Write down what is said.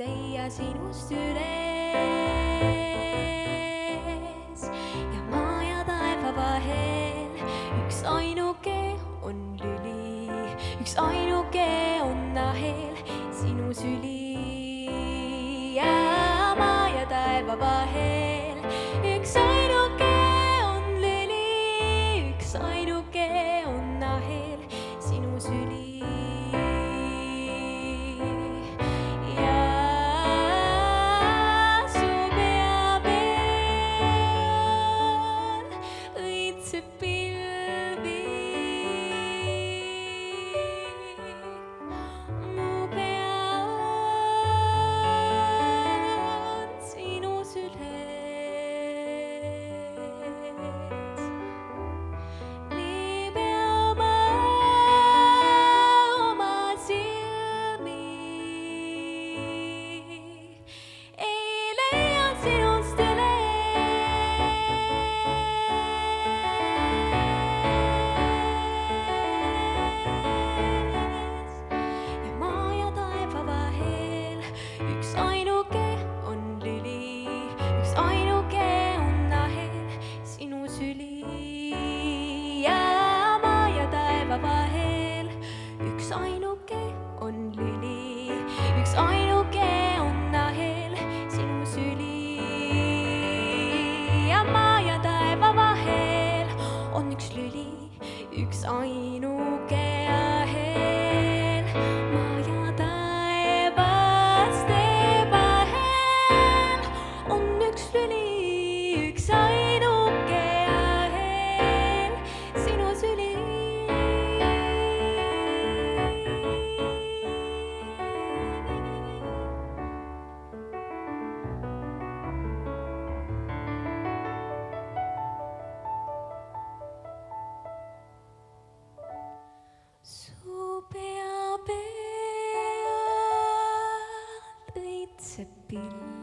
leia sinust üles ja maa ja taeva vahel üks ainuke on lüli, üks ainuke on ahel sinu süli ja maa ja taeva vahel üks ainuke on lüli, üks ainuke on ahel sinu süli. Vahel üks ainuke on lüli, üks ainuke on ahel sinu süli ja maa ja taeva vahel on üks lüli, üks ainuke ahel maa ja taevaste vahel on üks lüli, üks ainuke ahel sinu süli. Su pea peal õitseb pill.